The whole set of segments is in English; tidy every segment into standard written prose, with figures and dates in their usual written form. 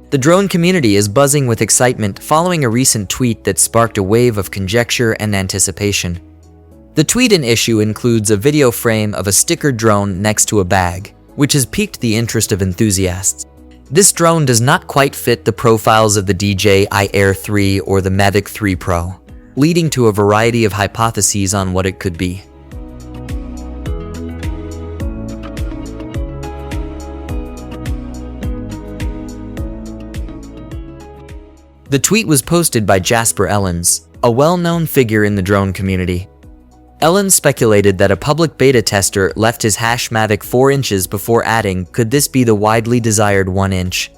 The drone community is buzzing with excitement following a recent tweet that sparked a wave of conjecture and anticipation. The tweet in issue includes a video frame of a sticker drone next to a bag, which has piqued the interest of enthusiasts. This drone does not quite fit the profiles of the DJI Air 3 or the Mavic 3 Pro, leading to a variety of hypotheses on what it could be. The tweet was posted by Jasper Ellens, a well-known figure in the drone community. Ellens speculated that a public beta tester left his Mavic 4 inches before adding, "Could this be the widely desired 1 inch?"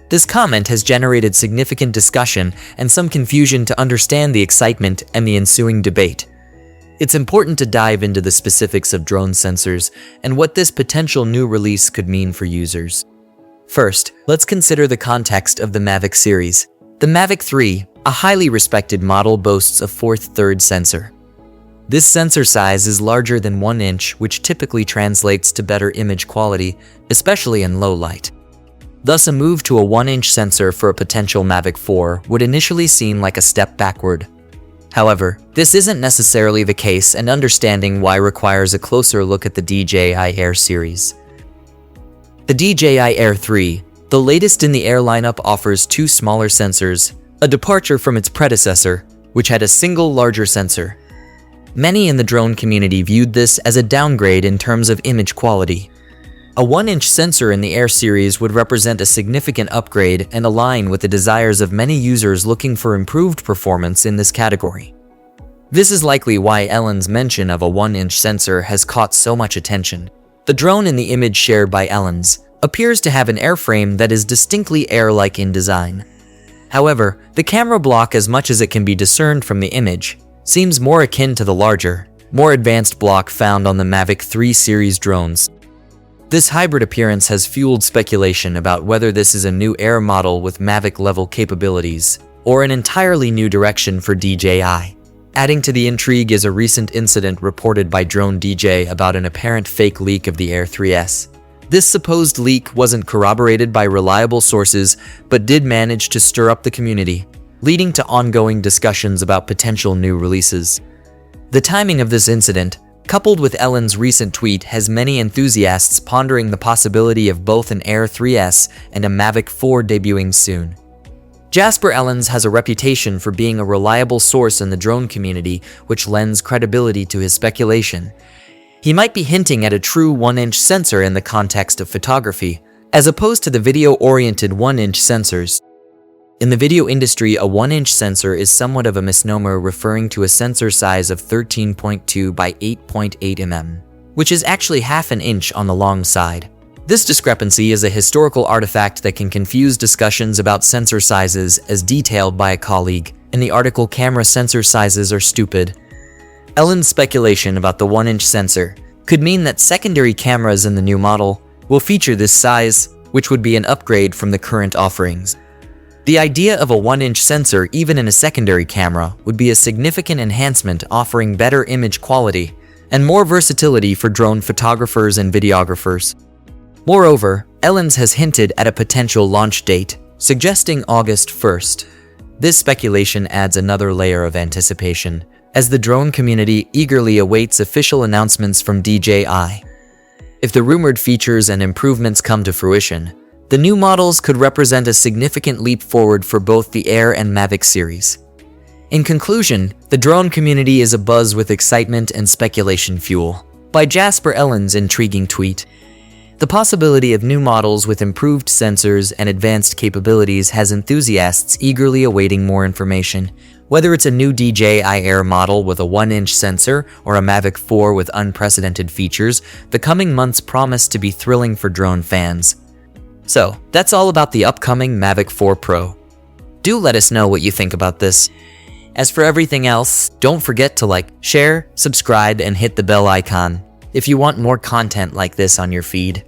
This comment has generated significant discussion and some confusion to understand the excitement and the ensuing debate. It's important to dive into the specifics of drone sensors and what this potential new release could mean for users. First, let's consider the context of the Mavic series. The Mavic 3, a highly respected model, boasts a 4/3 sensor. This sensor size is larger than 1 inch, which typically translates to better image quality, especially in low light. Thus, a move to a 1-inch sensor for a potential Mavic 4 would initially seem like a step backward. However, this isn't necessarily the case, and understanding why requires a closer look at the DJI Air series. The DJI Air 3, the latest in the Air lineup, offers 2 smaller sensors, a departure from its predecessor, which had a single larger sensor. Many in the drone community viewed this as a downgrade in terms of image quality. A 1-inch sensor in the Air series would represent a significant upgrade and align with the desires of many users looking for improved performance in this category. This is likely why Ellens' mention of a 1-inch sensor has caught so much attention. The drone in the image shared by Ellens appears to have an airframe that is distinctly Air-like in design. However, the camera block, as much as it can be discerned from the image, seems more akin to the larger, more advanced block found on the Mavic 3 series drones. This hybrid appearance has fueled speculation about whether this is a new Air model with Mavic-level capabilities, or an entirely new direction for DJI. Adding to the intrigue is a recent incident reported by Drone DJ about an apparent fake leak of the Air 3S. This supposed leak wasn't corroborated by reliable sources, but did manage to stir up the community, leading to ongoing discussions about potential new releases. The timing of this incident, coupled with Ellens' recent tweet, has many enthusiasts pondering the possibility of both an Air 3S and a Mavic 4 debuting soon. Jasper Ellens has a reputation for being a reliable source in the drone community, which lends credibility to his speculation. He might be hinting at a true 1-inch sensor in the context of photography, as opposed to the video-oriented 1-inch sensors. In the video industry, a 1-inch sensor is somewhat of a misnomer, referring to a sensor size of 13.2 by 8.8 mm, which is actually half an inch on the long side. This discrepancy is a historical artifact that can confuse discussions about sensor sizes, as detailed by a colleague in the article "Camera Sensor Sizes Are Stupid." Ellens' speculation about the 1-inch sensor could mean that secondary cameras in the new model will feature this size, which would be an upgrade from the current offerings. The idea of a 1-inch sensor, even in a secondary camera, would be a significant enhancement, offering better image quality and more versatility for drone photographers and videographers. Moreover, Ellens has hinted at a potential launch date, suggesting August 1st. This speculation adds another layer of anticipation, as the drone community eagerly awaits official announcements from DJI. If the rumored features and improvements come to fruition, the new models could represent a significant leap forward for both the Air and Mavic series. In conclusion, the drone community is abuzz with excitement and speculation fuel by Jasper Ellens' intriguing tweet. The possibility of new models with improved sensors and advanced capabilities has enthusiasts eagerly awaiting more information. Whether it's a new DJI Air model with a 1-inch sensor or a Mavic 4 with unprecedented features, the coming months promise to be thrilling for drone fans. So, that's all about the upcoming Mavic 4 Pro. Do let us know what you think about this. As for everything else, don't forget to like, share, subscribe, and hit the bell icon if you want more content like this on your feed.